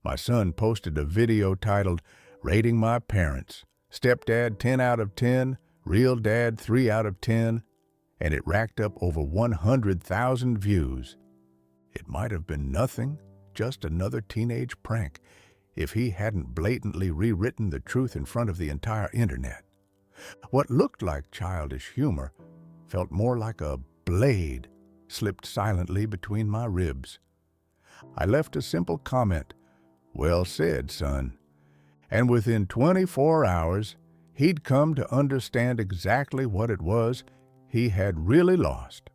My son posted a video titled, "Rating My Parents. Stepdad 10 out of 10, Real Dad 3 out of 10, and it racked up over 100,000 views. It might have been nothing, just another teenage prank, if he hadn't blatantly rewritten the truth in front of the entire internet. What looked like childish humor felt more like a blade slipped silently between my ribs. I left a simple comment, "Well said, son." And within 24 hours, he'd come to understand exactly what it was he had really lost.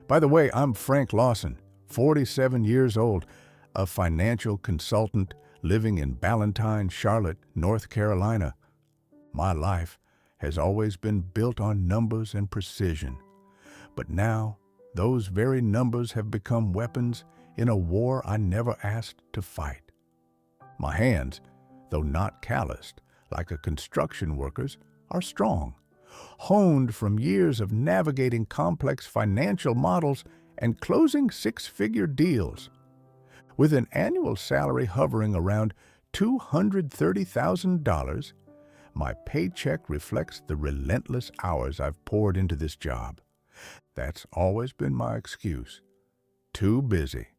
By the way, I'm Frank Lawson, 47 years old, a financial consultant living in Ballantyne, Charlotte, North Carolina. My life has always been built on numbers and precision. But now, those very numbers have become weapons in a war I never asked to fight. My hands, though not calloused like a construction worker's, are strong, honed from years of navigating complex financial models and closing six-figure deals. With an annual salary hovering around $230,000, my paycheck reflects the relentless hours I've poured into this job. That's always been my excuse. Too busy.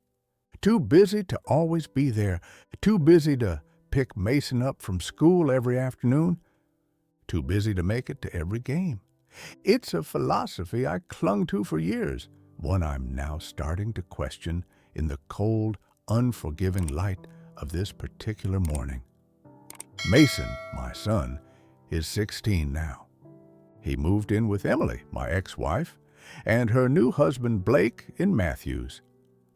Too busy to always be there. Too busy to pick Mason up from school every afternoon. Too busy to make it to every game. It's a philosophy I clung to for years, one I'm now starting to question in the cold, unforgiving light of this particular morning. Mason, my son, is 16 now. He moved in with Emily, my ex-wife, and her new husband Blake in Matthews,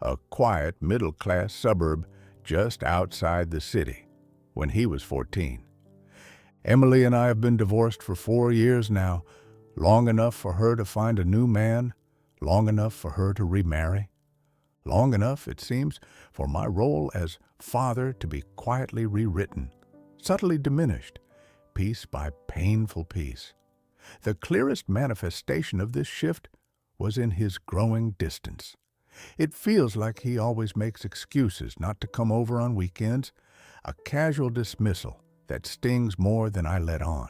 a quiet middle-class suburb just outside the city, when he was 14. Emily and I have been divorced for 4 years now, long enough for her to find a new man, long enough for her to remarry, long enough, it seems, for my role as father to be quietly rewritten, subtly diminished, piece by painful piece. The clearest manifestation of this shift was in his growing distance. It feels like he always makes excuses not to come over on weekends, a casual dismissal that stings more than I let on.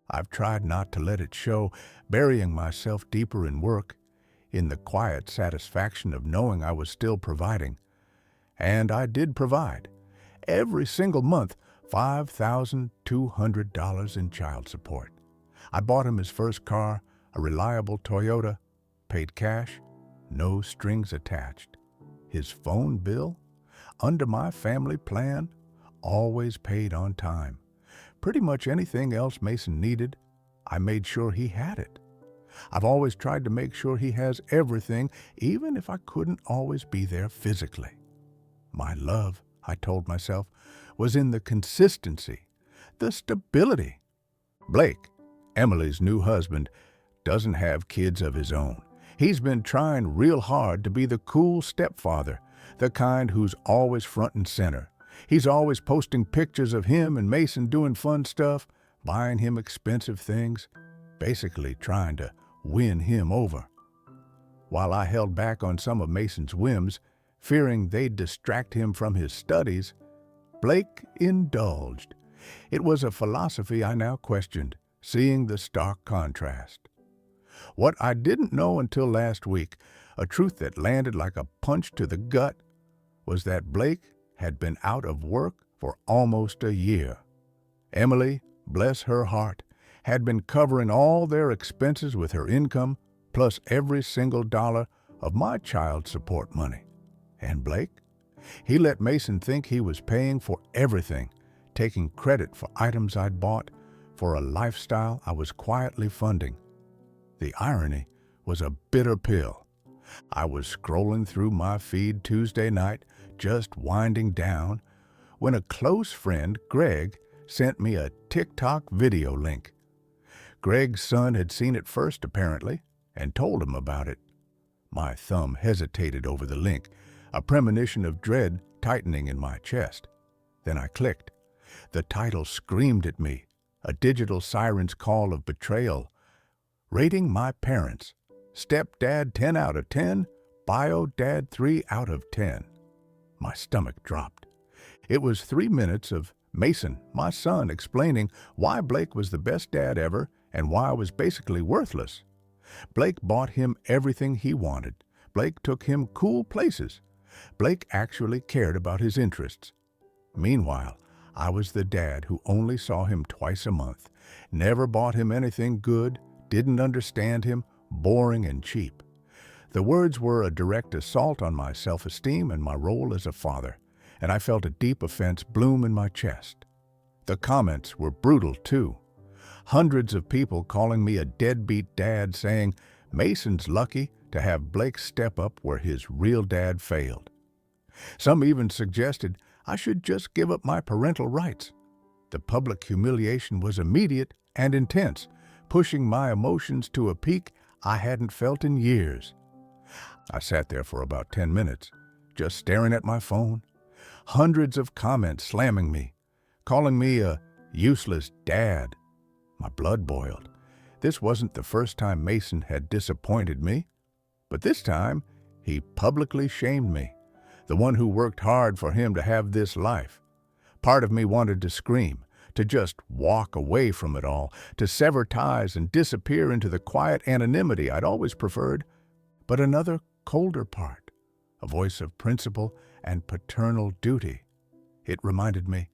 I've tried not to let it show, burying myself deeper in work, in the quiet satisfaction of knowing I was still providing. And I did provide. Every single month, $5,200 in child support. I bought him his first car, a reliable Toyota, paid cash, no strings attached. His phone bill, under my family plan, always paid on time. Pretty much anything else Mason needed, I made sure he had it. I've always tried to make sure he has everything, even if I couldn't always be there physically. My love, I told myself, was in the consistency, the stability. Blake, Emily's new husband, doesn't have kids of his own. He's been trying real hard to be the cool stepfather, the kind who's always front and center. He's always posting pictures of him and Mason doing fun stuff, buying him expensive things, basically trying to win him over. While I held back on some of Mason's whims, fearing they'd distract him from his studies, Blake indulged. It was a philosophy I now questioned, seeing the stark contrast. What I didn't know until last week, a truth that landed like a punch to the gut, was that Blake had been out of work for almost a year. Emily, bless her heart, had been covering all their expenses with her income, plus every single dollar of my child support money. And Blake? He let Mason think he was paying for everything, taking credit for items I'd bought, for a lifestyle I was quietly funding. The irony was a bitter pill. I was scrolling through my feed Tuesday night, just winding down, when a close friend, Greg, sent me a TikTok video link. Greg's son had seen it first, apparently, and told him about it. My thumb hesitated over the link, a premonition of dread tightening in my chest. Then I clicked. The title screamed at me, a digital siren's call of betrayal. Rating My Parents. Stepdad 10 out of 10, Bio Dad 3 out of 10. My stomach dropped. It was 3 minutes of Mason, my son, explaining why Blake was the best dad ever and why I was basically worthless. Blake bought him everything he wanted. Blake took him cool places. Blake actually cared about his interests. Meanwhile, I was the dad who only saw him twice a month, never bought him anything good, didn't understand him, boring and cheap. The words were a direct assault on my self-esteem and my role as a father, and I felt a deep offense bloom in my chest. The comments were brutal, too. Hundreds of people calling me a deadbeat dad, saying Mason's lucky to have Blake step up where his real dad failed. Some even suggested I should just give up my parental rights. The public humiliation was immediate and intense, pushing my emotions to a peak I hadn't felt in years. I sat there for about 10 minutes, just staring at my phone. Hundreds of comments slamming me, calling me a useless dad. My blood boiled. This wasn't the first time Mason had disappointed me, but this time he publicly shamed me, the one who worked hard for him to have this life. Part of me wanted to scream, to just walk away from it all, to sever ties and disappear into the quiet anonymity I'd always preferred. But another colder part, a voice of principle and paternal duty. It reminded me,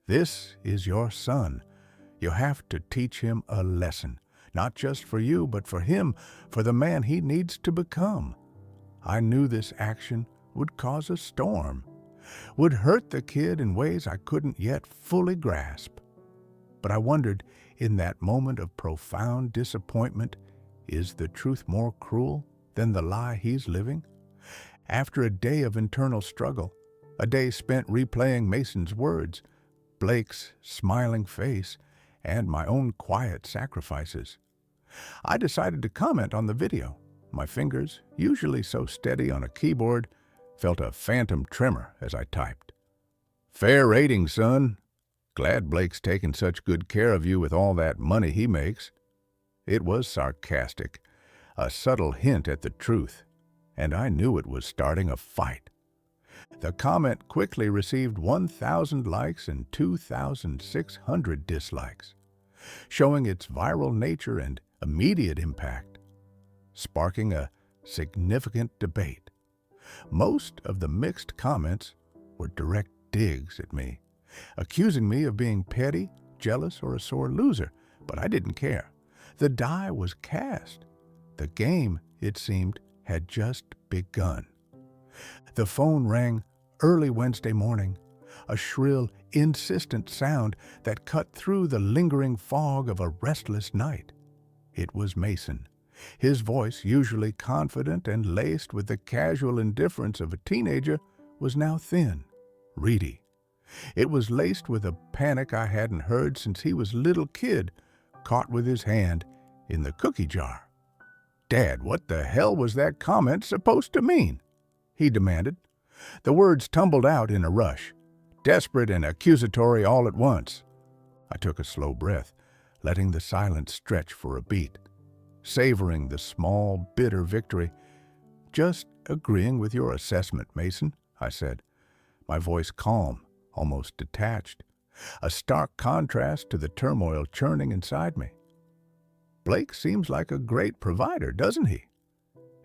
this is your son. You have to teach him a lesson, not just for you, but for him, for the man he needs to become. I knew this action would cause a storm, would hurt the kid in ways I couldn't yet fully grasp. But I wondered, in that moment of profound disappointment, is the truth more cruel than the lie he's living? After a day of internal struggle, a day spent replaying Mason's words, Blake's smiling face, and my own quiet sacrifices, I decided to comment on the video. My fingers, usually so steady on a keyboard, felt a phantom tremor as I typed. Fair rating, son. Glad Blake's taken such good care of you with all that money he makes. It was sarcastic, a subtle hint at the truth, and I knew it was starting a fight. The comment quickly received 1,000 likes and 2,600 dislikes, showing its viral nature and immediate impact, sparking a significant debate. Most of the mixed comments were direct digs at me, accusing me of being petty, jealous, or a sore loser, but I didn't care. The die was cast. The game, it seemed, had just begun. The phone rang early Wednesday morning, a shrill, insistent sound that cut through the lingering fog of a restless night. It was Mason. His voice, usually confident and laced with the casual indifference of a teenager, was now thin, reedy. It was laced with a panic I hadn't heard since he was a little kid, caught with his hand in the cookie jar. Dad, what the hell was that comment supposed to mean? He demanded. The words tumbled out in a rush, desperate and accusatory all at once. I took a slow breath, letting the silence stretch for a beat, savoring the small, bitter victory. Just agreeing with your assessment, Mason, I said, my voice calm, almost detached, a stark contrast to the turmoil churning inside me. Blake seems like a great provider, doesn't he?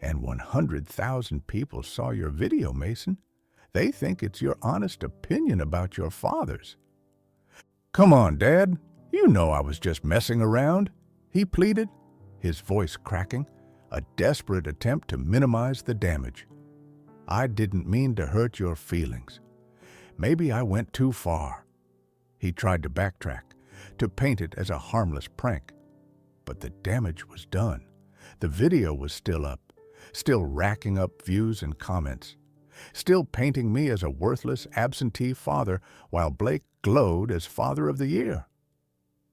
And 100,000 people saw your video, Mason. They think it's your honest opinion about your fathers. Come on, Dad. You know I was just messing around, he pleaded, his voice cracking, a desperate attempt to minimize the damage. I didn't mean to hurt your feelings. Maybe I went too far. He tried to backtrack, to paint it as a harmless prank. But the damage was done. The video was still up, still racking up views and comments, still painting me as a worthless, absentee father while Blake glowed as Father of the Year.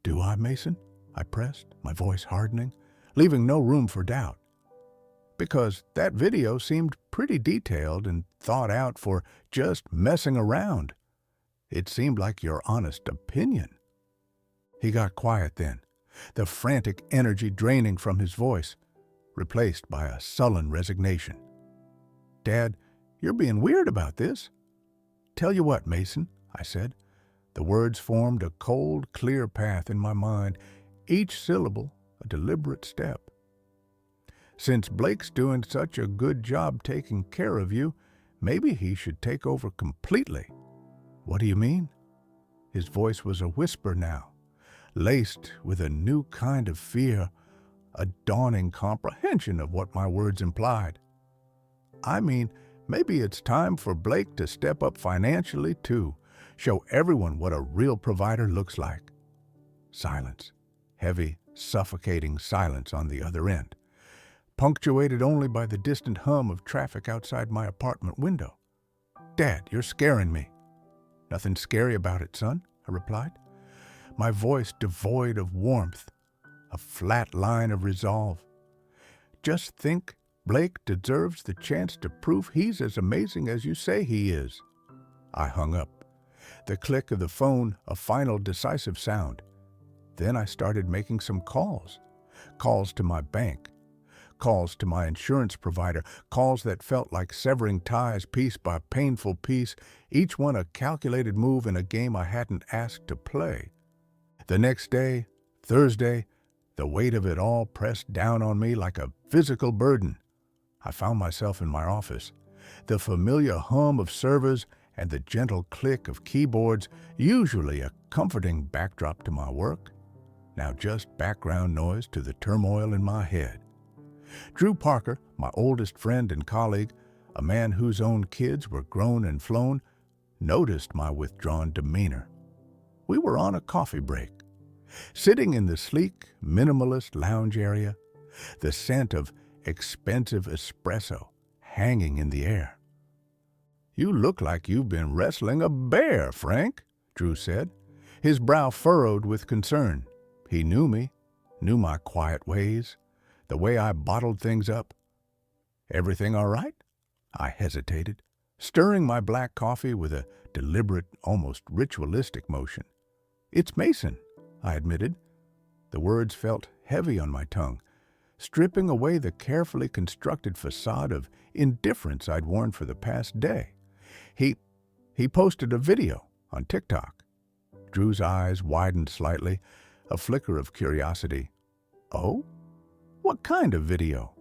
Do I, Mason? I pressed, my voice hardening, leaving no room for doubt. Because that video seemed pretty detailed and thought out for just messing around. It seemed like your honest opinion. He got quiet then, the frantic energy draining from his voice, replaced by a sullen resignation. Dad, you're being weird about this. Tell you what, Mason, I said. The words formed a cold, clear path in my mind, each syllable a deliberate step. Since Blake's doing such a good job taking care of you, maybe he should take over completely. What do you mean? His voice was a whisper now, laced with a new kind of fear, a dawning comprehension of what my words implied. I mean, maybe it's time for Blake to step up financially too, show everyone what a real provider looks like. Silence, heavy, suffocating silence on the other end, punctuated only by the distant hum of traffic outside my apartment window. Dad, you're scaring me. Nothing scary about it, son, I replied, my voice devoid of warmth, a flat line of resolve. Just think Blake deserves the chance to prove he's as amazing as you say he is. I hung up. The click of the phone, a final decisive sound. Then I started making some calls. Calls to my bank. Calls to my insurance provider. Calls that felt like severing ties piece by painful piece, each one a calculated move in a game I hadn't asked to play. The next day, Thursday, the weight of it all pressed down on me like a physical burden. I found myself in my office. The familiar hum of servers and the gentle click of keyboards, usually a comforting backdrop to my work, now just background noise to the turmoil in my head. Drew Parker, my oldest friend and colleague, a man whose own kids were grown and flown, noticed my withdrawn demeanor. We were on a coffee break, sitting in the sleek, minimalist lounge area, the scent of expensive espresso hanging in the air. "You look like you've been wrestling a bear, Frank," Drew said, his brow furrowed with concern. He knew me, knew my quiet ways, the way I bottled things up. "Everything all right?" I hesitated, stirring my black coffee with a deliberate, almost ritualistic motion. "It's Mason," I admitted. The words felt heavy on my tongue, stripping away the carefully constructed facade of indifference I'd worn for the past day. He posted a video on TikTok. Drew's eyes widened slightly, a flicker of curiosity. "Oh? What kind of video?"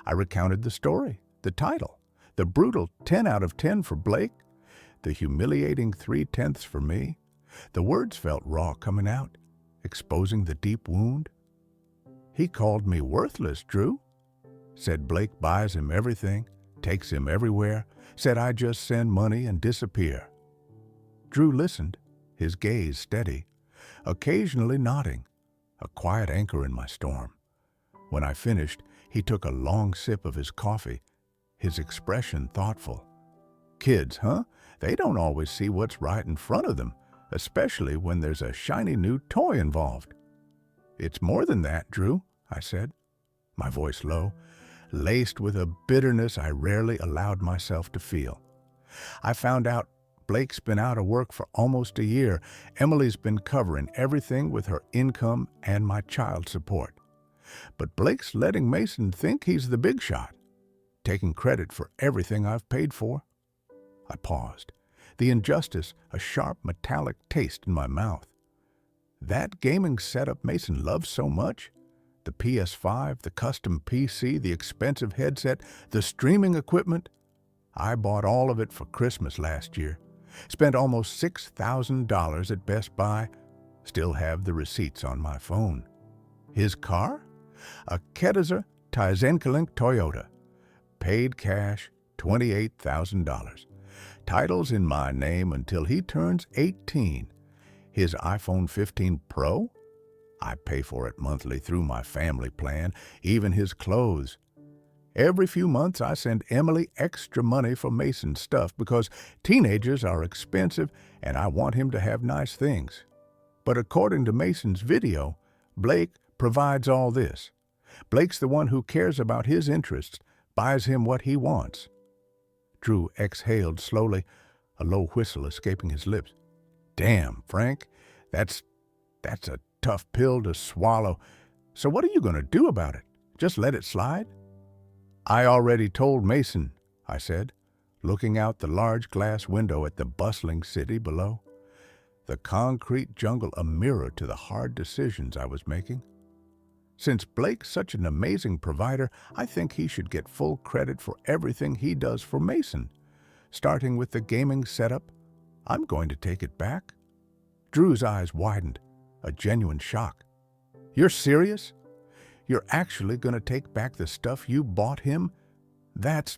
I recounted the story, the title, the brutal 10 out of 10 for Blake, the humiliating 3/10 for me. The words felt raw coming out, exposing the deep wound. "He called me worthless, Drew. Said Blake buys him everything, takes him everywhere, said I just send money and disappear." Drew listened, his gaze steady, occasionally nodding, a quiet anchor in my storm. When I finished, he took a long sip of his coffee, his expression thoughtful. "Kids, huh? They don't always see what's right in front of them, especially when there's a shiny new toy involved." "It's more than that, Drew," I said, my voice low, laced with a bitterness I rarely allowed myself to feel. "I found out Blake's been out of work for almost a year. Emily's been covering everything with her income and my child support. But Blake's letting Mason think he's the big shot, taking credit for everything I've paid for." I paused, the injustice a sharp metallic taste in my mouth. That gaming setup Mason loves so much? The PS5, the custom PC, the expensive headset, the streaming equipment? I bought all of it for Christmas last year. Spent almost $6,000 at Best Buy. Still have the receipts on my phone. His car? A Kettezer Tyzenkelink Toyota. Paid cash, $28,000. Titles in my name until he turns 18. His iPhone 15 Pro? I pay for it monthly through my family plan, even his clothes. Every few months I send Emily extra money for Mason's stuff because teenagers are expensive and I want him to have nice things. But according to Mason's video, Blake provides all this. Blake's the one who cares about his interests, buys him what he wants. Drew exhaled slowly, a low whistle escaping his lips. "Damn, Frank, that's a tough pill to swallow. So what are you going to do about it? Just let it slide?" "I already told Mason," I said, looking out the large glass window at the bustling city below, the concrete jungle a mirror to the hard decisions I was making. Since Blake's such an amazing provider, I think he should get full credit for everything he does for Mason. Starting with the gaming setup, I'm going to take it back. Drew's eyes widened, a genuine shock. You're serious? You're actually going to take back the stuff you bought him? That's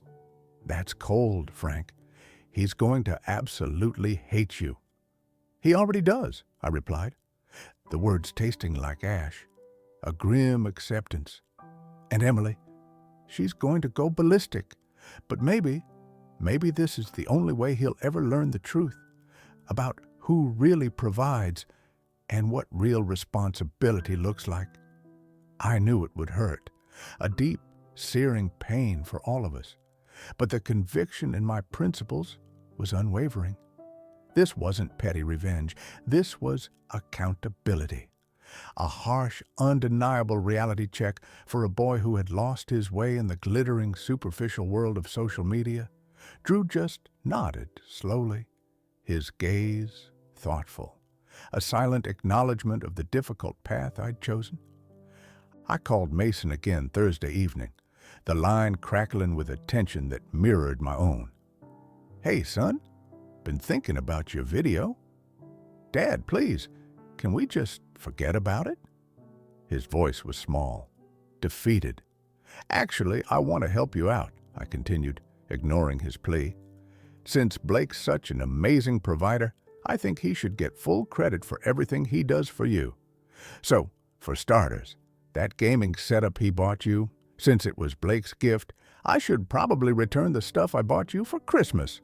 cold, Frank. He's going to absolutely hate you. He already does, I replied, the words tasting like ash. A grim acceptance. And Emily, she's going to go ballistic. But maybe this is the only way he'll ever learn the truth about who really provides and what real responsibility looks like. I knew it would hurt, a deep, searing pain for all of us. But the conviction in my principles was unwavering. This wasn't petty revenge. This was accountability. A harsh, undeniable reality check for a boy who had lost his way in the glittering, superficial world of social media. Drew just nodded slowly, his gaze thoughtful, a silent acknowledgement of the difficult path I'd chosen. I called Mason again Thursday evening, the line crackling with a tension that mirrored my own. Hey, son, been thinking about your video. Dad, please, can we just forget about it? His voice was small, defeated. Actually, I want to help you out, I continued, ignoring his plea. Since Blake's such an amazing provider, I think he should get full credit for everything he does for you. So, for starters, that gaming setup he bought you, since it was Blake's gift, I should probably return the stuff I bought you for Christmas.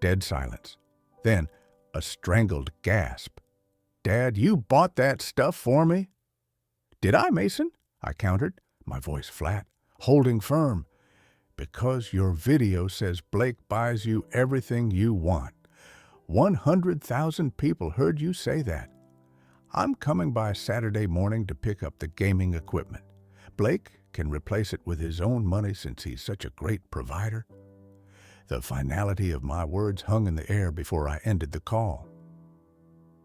Dead silence. Then, a strangled gasp. Dad, you bought that stuff for me? Did I, Mason? I countered, my voice flat, holding firm. Because your video says Blake buys you everything you want. 100,000 people heard you say that. I'm coming by Saturday morning to pick up the gaming equipment. Blake can replace it with his own money since he's such a great provider. The finality of my words hung in the air before I ended the call.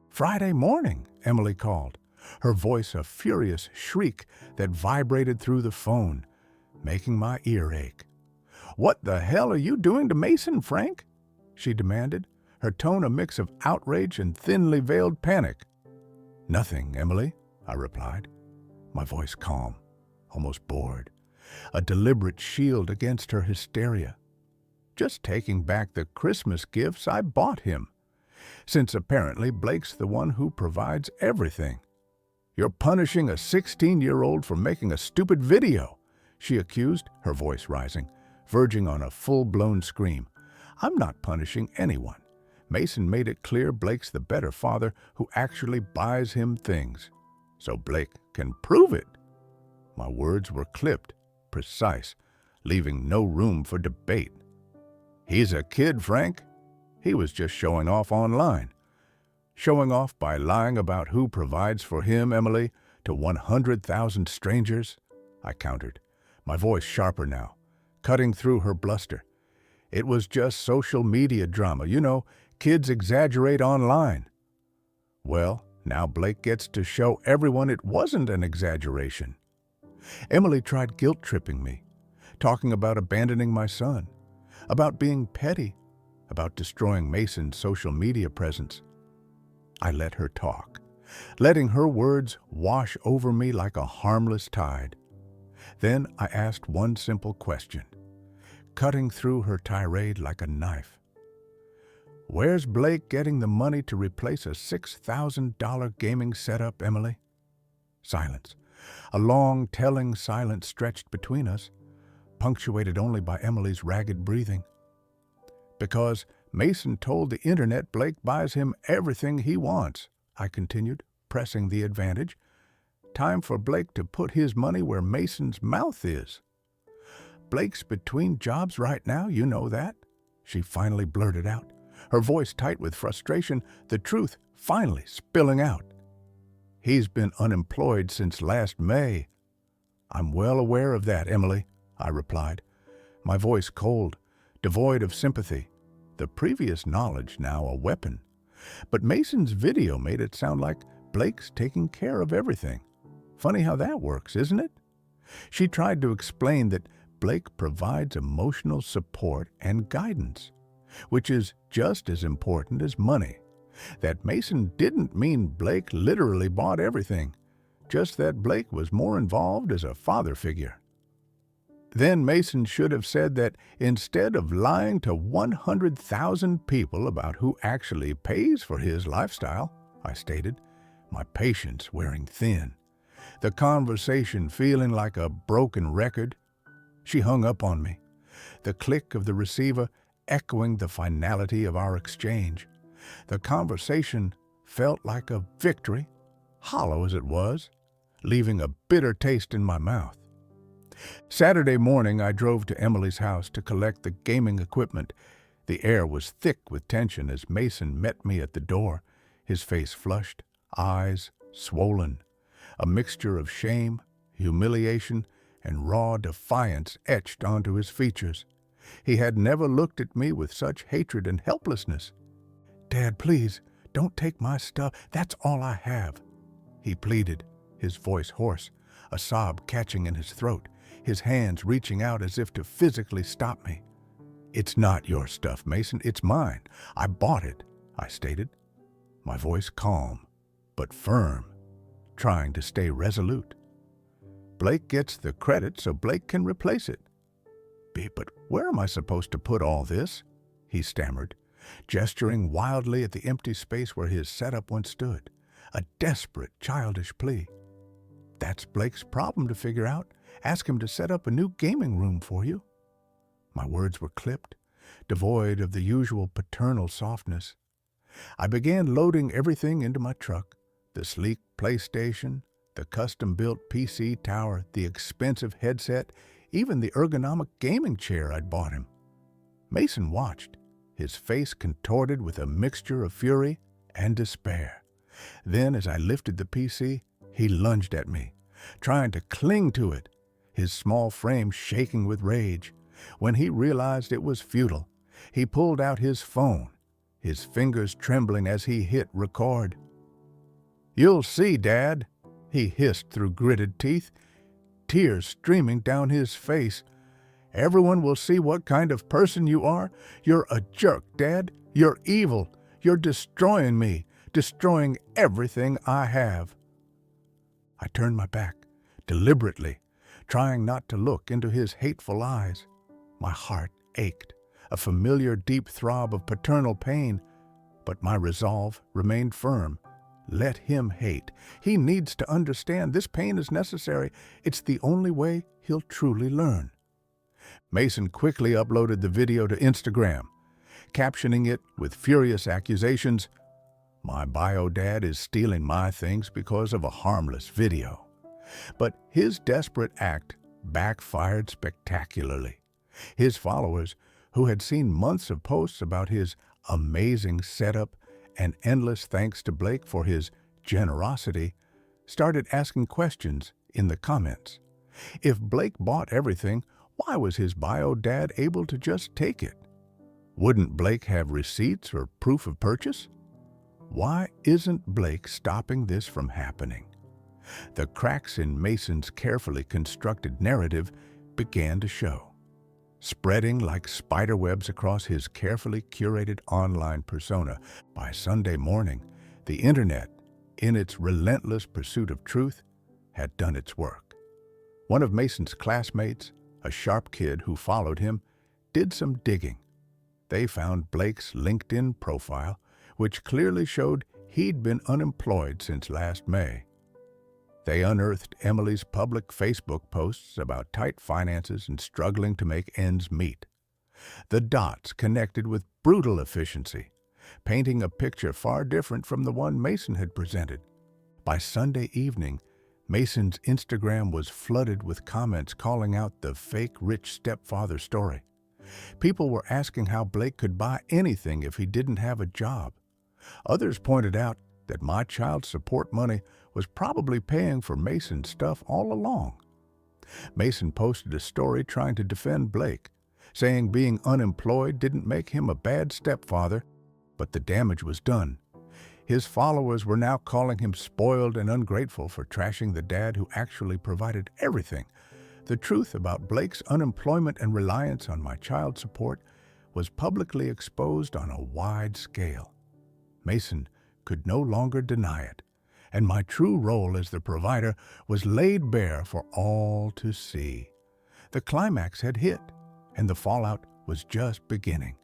Friday morning, Emily called, her voice a furious shriek that vibrated through the phone, making my ear ache. What the hell are you doing to Mason, Frank? She demanded, her tone a mix of outrage and thinly veiled panic. Nothing, Emily, I replied, my voice calm, almost bored, a deliberate shield against her hysteria. Just taking back the Christmas gifts I bought him, since apparently Blake's the one who provides everything. You're punishing a 16-year-old for making a stupid video, she accused, her voice rising, verging on a full-blown scream. I'm not punishing anyone. Mason made it clear Blake's the better father who actually buys him things. So Blake can prove it. My words were clipped, precise, leaving no room for debate. He's a kid, Frank. He was just showing off online. Showing off by lying about who provides for him, Emily, to 100,000 strangers, I countered, my voice sharper now, cutting through her bluster. It was just social media drama. You know, kids exaggerate online. Well, now Blake gets to show everyone it wasn't an exaggeration. Emily tried guilt-tripping me, talking about abandoning my son, about being petty, about destroying Mason's social media presence. I let her talk, letting her words wash over me like a harmless tide. Then I asked one simple question, cutting through her tirade like a knife. Where's Blake getting the money to replace a $6,000 gaming setup, Emily? Silence. A long, telling silence stretched between us, punctuated only by Emily's ragged breathing. Because Mason told the internet Blake buys him everything he wants, I continued, pressing the advantage. Time for Blake to put his money where Mason's mouth is. Blake's between jobs right now, you know that, she finally blurted out, her voice tight with frustration, the truth finally spilling out. He's been unemployed since last May. I'm well aware of that, Emily, I replied, my voice cold, devoid of sympathy, the previous knowledge now a weapon. But Mason's video made it sound like Blake's taking care of everything. Funny how that works, isn't it? She tried to explain that Blake provides emotional support and guidance, which is just as important as money. That Mason didn't mean Blake literally bought everything, just that Blake was more involved as a father figure. Then Mason should have said that instead of lying to 100,000 people about who actually pays for his lifestyle, I stated, my patience wearing thin, the conversation feeling like a broken record. She hung up on me, the click of the receiver echoing the finality of our exchange. The conversation felt like a victory, hollow as it was, leaving a bitter taste in my mouth. Saturday morning, I drove to Emily's house to collect the gaming equipment. The air was thick with tension as Mason met me at the door, his face flushed, eyes swollen. A mixture of shame, humiliation, and raw defiance etched onto his features. He had never looked at me with such hatred and helplessness. "Dad, please, don't take my stuff. That's all I have," he pleaded, his voice hoarse, a sob catching in his throat, his hands reaching out as if to physically stop me. "It's not your stuff, Mason. It's mine. I bought it," I stated, my voice calm but firm, trying to stay resolute. "Blake gets the credit so Blake can replace it." "But where am I supposed to put all this?" he stammered, gesturing wildly at the empty space where his setup once stood, a desperate, childish plea. "That's Blake's problem to figure out. Ask him to set up a new gaming room for you." My words were clipped, devoid of the usual paternal softness. I began loading everything into my truck, the sleek PlayStation, the custom-built PC tower, the expensive headset, even the ergonomic gaming chair I'd bought him. Mason watched, his face contorted with a mixture of fury and despair. Then, as I lifted the PC, he lunged at me, trying to cling to it, his small frame shaking with rage. When he realized it was futile, he pulled out his phone, his fingers trembling as he hit record. "You'll see, Dad," he hissed through gritted teeth, tears streaming down his face. "Everyone will see what kind of person you are. You're a jerk, Dad. You're evil. You're destroying me, destroying everything I have." I turned my back, deliberately, trying not to look into his hateful eyes. My heart ached, a familiar deep throb of paternal pain, but my resolve remained firm. Let him hate. He needs to understand this pain is necessary. It's the only way he'll truly learn. Mason quickly uploaded the video to Instagram, captioning it with furious accusations. "My bio dad is stealing my things because of a harmless video." But his desperate act backfired spectacularly. His followers, who had seen months of posts about his amazing setup and endless thanks to Blake for his generosity, started asking questions in the comments. If Blake bought everything, why was his bio dad able to just take it? Wouldn't Blake have receipts or proof of purchase? Why isn't Blake stopping this from happening? The cracks in Mason's carefully constructed narrative began to show, spreading like spiderwebs across his carefully curated online persona. By Sunday morning, the internet, in its relentless pursuit of truth, had done its work. One of Mason's classmates, a sharp kid who followed him, did some digging. They found Blake's LinkedIn profile, which clearly showed he'd been unemployed since last May. They unearthed Emily's public Facebook posts about tight finances and struggling to make ends meet. The dots connected with brutal efficiency, painting a picture far different from the one Mason had presented. By Sunday evening, Mason's Instagram was flooded with comments calling out the fake rich stepfather story. People were asking how Blake could buy anything if he didn't have a job. Others pointed out that my child support money was probably paying for Mason's stuff all along. Mason posted a story trying to defend Blake, saying being unemployed didn't make him a bad stepfather, but the damage was done. His followers were now calling him spoiled and ungrateful for trashing the dad who actually provided everything. The truth about Blake's unemployment and reliance on my child support was publicly exposed on a wide scale. Mason could no longer deny it, and my true role as the provider was laid bare for all to see. The climax had hit, and the fallout was just beginning.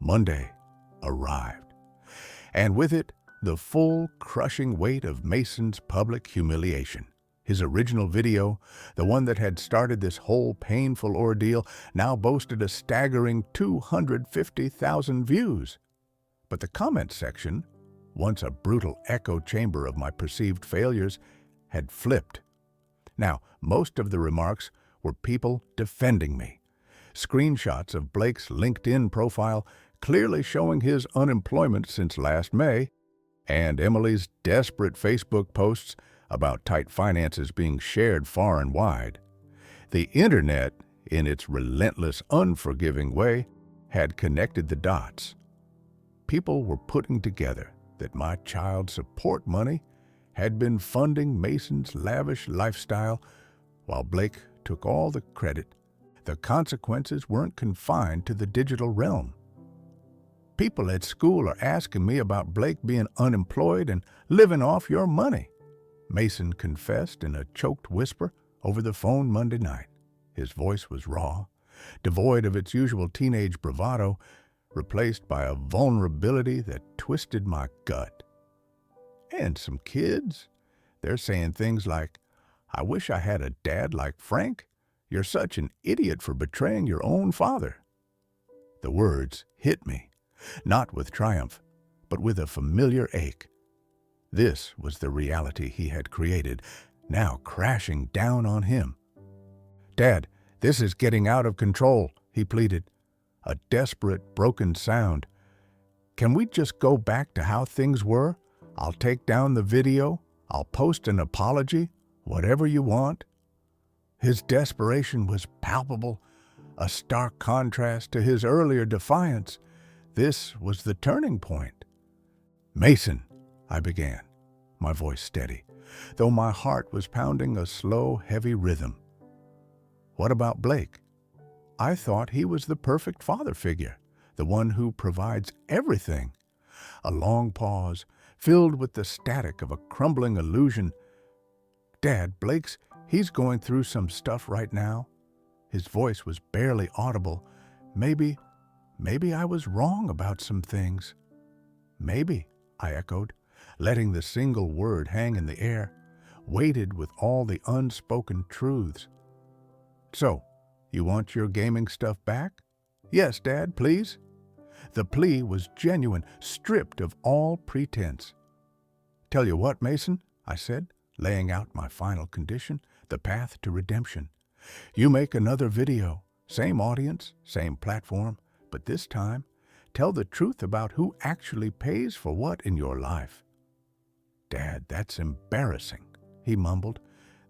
Monday arrived, and with it, the full, crushing weight of Mason's public humiliation. His original video, the one that had started this whole painful ordeal, now boasted a staggering 250,000 views. But the comment section, once a brutal echo chamber of my perceived failures, had flipped. Now, most of the remarks were people defending me. Screenshots of Blake's LinkedIn profile clearly showing his unemployment since last May, and Emily's desperate Facebook posts about tight finances being shared far and wide. The internet, in its relentless, unforgiving way, had connected the dots. People were putting together that my child support money had been funding Mason's lavish lifestyle, while Blake took all the credit. The consequences weren't confined to the digital realm. People at school are asking me about Blake being unemployed and living off your money, Mason confessed in a choked whisper over the phone Monday night. His voice was raw, devoid of its usual teenage bravado, replaced by a vulnerability that twisted my gut. And some kids, they're saying things like, "I wish I had a dad like Frank. You're such an idiot for betraying your own father." The words hit me, not with triumph, but with a familiar ache. This was the reality he had created, now crashing down on him. "Dad, this is getting out of control," he pleaded, a desperate, broken sound. "Can we just go back to how things were? I'll take down the video. I'll post an apology, whatever you want." His desperation was palpable, a stark contrast to his earlier defiance. This was the turning point. "Mason," I began, my voice steady, though my heart was pounding a slow, heavy rhythm. "What about Blake? I thought he was the perfect father figure, the one who provides everything." A long pause, filled with the static of a crumbling illusion. "Dad, he's going through some stuff right now." His voice was barely audible. Maybe I was wrong about some things." "Maybe," I echoed, letting the single word hang in the air, weighted with all the unspoken truths. "So, you want your gaming stuff back?" "Yes, Dad, please." The plea was genuine, stripped of all pretense. "Tell you what, Mason," I said, laying out my final condition, the path to redemption. "You make another video, same audience, same platform, but this time, tell the truth about who actually pays for what in your life." "Dad, that's embarrassing," he mumbled,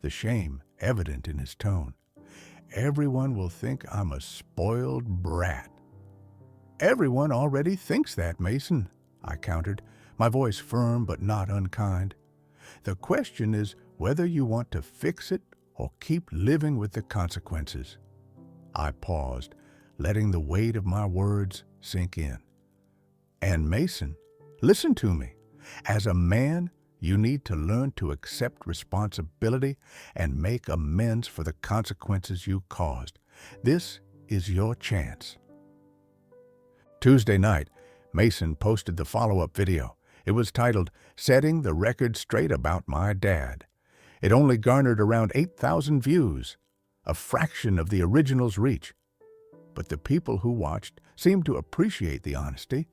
the shame evident in his tone. "Everyone will think I'm a spoiled brat." "Everyone already thinks that, Mason," I countered, my voice firm but not unkind. "The question is whether you want to fix it or keep living with the consequences." I paused, letting the weight of my words sink in. "And Mason, listen to me. As a man, you need to learn to accept responsibility and make amends for the consequences you caused. This is your chance." Tuesday night, Mason posted the follow-up video. It was titled, "Setting the Record Straight About My Dad." It only garnered around 8,000 views, a fraction of the original's reach. But the people who watched seemed to appreciate the honesty.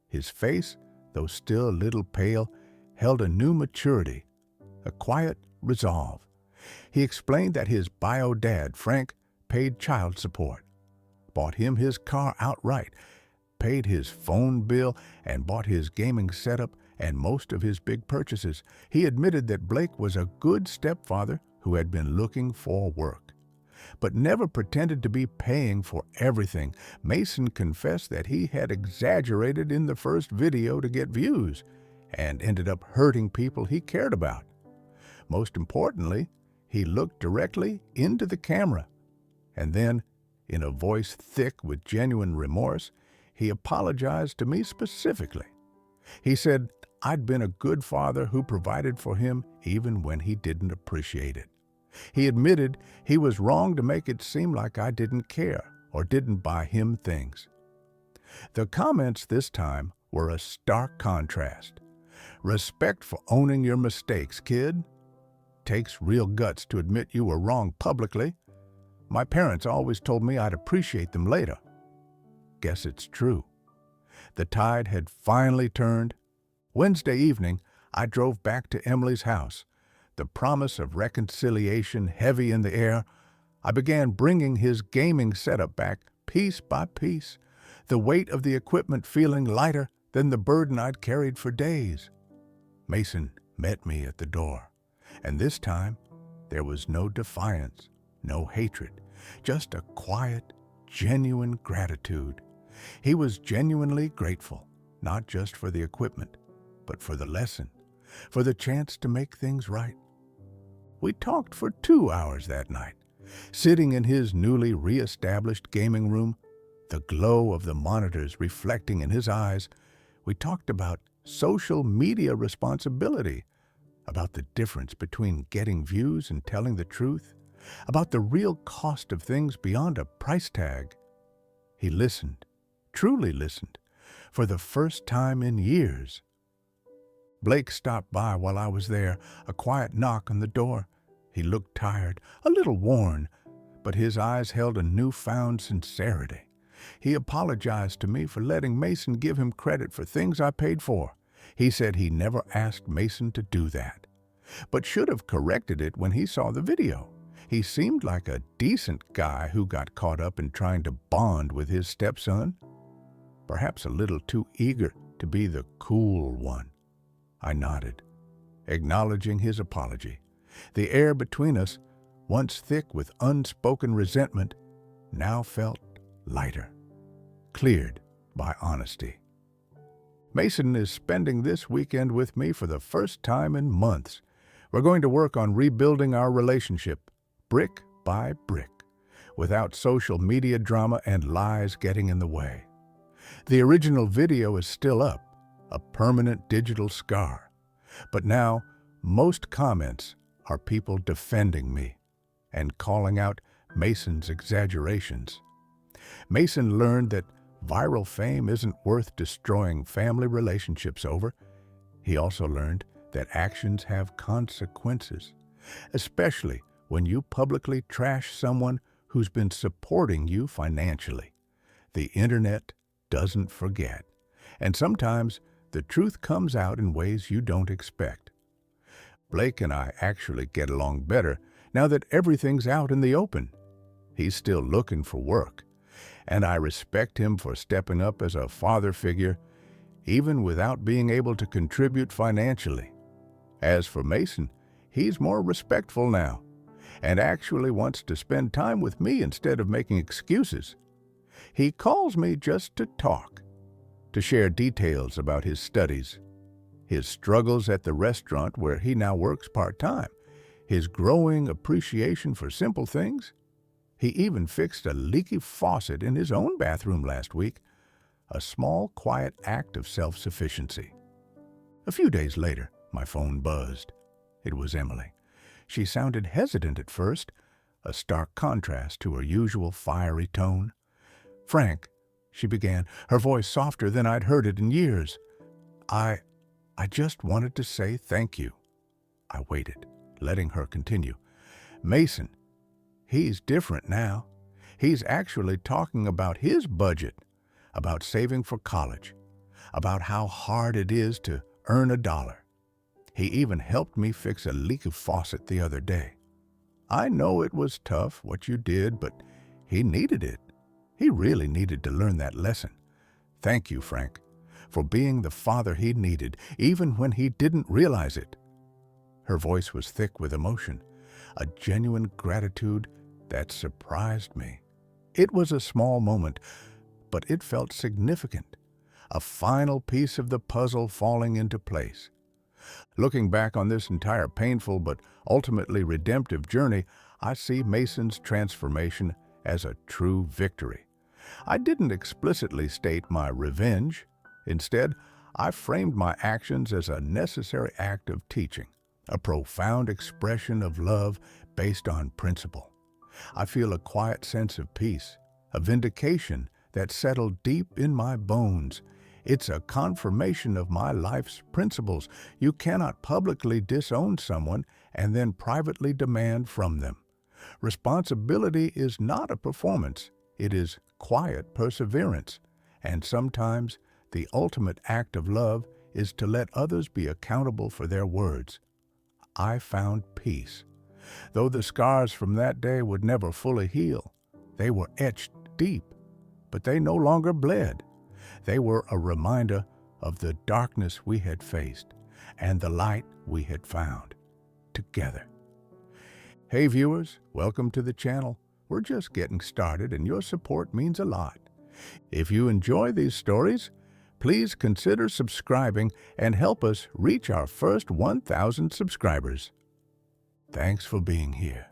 His face, though still a little pale, held a new maturity, a quiet resolve. He explained that his bio dad, Frank, paid child support, bought him his car outright, paid his phone bill, and bought his gaming setup and most of his big purchases. He admitted that Blake was a good stepfather who had been looking for work. but never pretended to be paying for everything. Mason confessed that he had exaggerated in the first video to get views and ended up hurting people he cared about. Most importantly, he looked directly into the camera, and then, in a voice thick with genuine remorse, he apologized to me specifically. He said I'd been a good father who provided for him even when he didn't appreciate it. He admitted he was wrong to make it seem like I didn't care or didn't buy him things. The comments this time were a stark contrast. Respect for owning your mistakes, kid. Takes real guts to admit you were wrong publicly. My parents always told me I'd appreciate them later. Guess it's true. The tide had finally turned. Wednesday evening, I drove back to Emily's house. The promise of reconciliation heavy in the air, I began bringing his gaming setup back piece by piece, the weight of the equipment feeling lighter than the burden I'd carried for days. Mason met me at the door, and this time there was no defiance, no hatred, just a quiet, genuine gratitude. He was genuinely grateful, not just for the equipment, but for the lesson, for the chance to make things right. We talked for 2 hours that night, sitting in his newly re-established gaming room, the glow of the monitors reflecting in his eyes. We talked about social media responsibility, about the difference between getting views and telling the truth, about the real cost of things beyond a price tag. He listened, truly listened, for the first time in years. Blake stopped by while I was there, a quiet knock on the door. He looked tired, a little worn, but his eyes held a newfound sincerity. He apologized to me for letting Mason give him credit for things I paid for. He said he never asked Mason to do that, but should have corrected it when he saw the video. He seemed like a decent guy who got caught up in trying to bond with his stepson, perhaps a little too eager to be the cool one. I nodded, acknowledging his apology. The air between us, once thick with unspoken resentment, now felt lighter, cleared by honesty. Mason is spending this weekend with me for the first time in months. We're going to work on rebuilding our relationship, brick by brick, without social media drama and lies getting in the way. The original video is still up, a permanent digital scar. But now, most comments are people defending me and calling out Mason's exaggerations. Mason learned that viral fame isn't worth destroying family relationships over. He also learned that actions have consequences, especially when you publicly trash someone who's been supporting you financially. The internet doesn't forget, and sometimes the truth comes out in ways you don't expect. Blake and I actually get along better now that everything's out in the open. He's still looking for work, and I respect him for stepping up as a father figure, even without being able to contribute financially. As for Mason, he's more respectful now, and actually wants to spend time with me instead of making excuses. He calls me just to talk, to share details about his studies, his struggles at the restaurant where he now works part-time, his growing appreciation for simple things. He even fixed a leaky faucet in his own bathroom last week, a small, quiet act of self-sufficiency. A few days later, my phone buzzed. It was Emily. She sounded hesitant at first, a stark contrast to her usual fiery tone. "Frank," she began, her voice softer than I'd heard it in years. I just wanted to say thank you." I waited, letting her continue. "Mason, he's different now. He's actually talking about his budget, about saving for college, about how hard it is to earn $1. He even helped me fix a leaky faucet the other day. I know it was tough what you did, but he needed it. He really needed to learn that lesson. Thank you, Frank, for being the father he needed, even when he didn't realize it." Her voice was thick with emotion, a genuine gratitude that surprised me. It was a small moment, but it felt significant. A final piece of the puzzle falling into place. Looking back on this entire painful but ultimately redemptive journey, I see Mason's transformation as a true victory. I didn't explicitly state my revenge. Instead, I framed my actions as a necessary act of teaching, a profound expression of love based on principle. I feel a quiet sense of peace, a vindication that settled deep in my bones. It's a confirmation of my life's principles. You cannot publicly disown someone and then privately demand from them. Responsibility is not a performance. It is quiet perseverance. And sometimes the ultimate act of love is to let others be accountable for their words. I found peace. Though the scars from that day would never fully heal, they were etched deep, but they no longer bled. They were a reminder of the darkness we had faced and the light we had found together. Hey viewers, welcome to the channel. We're just getting started and your support means a lot. If you enjoy these stories, please consider subscribing and help us reach our first 1,000 subscribers. Thanks for being here.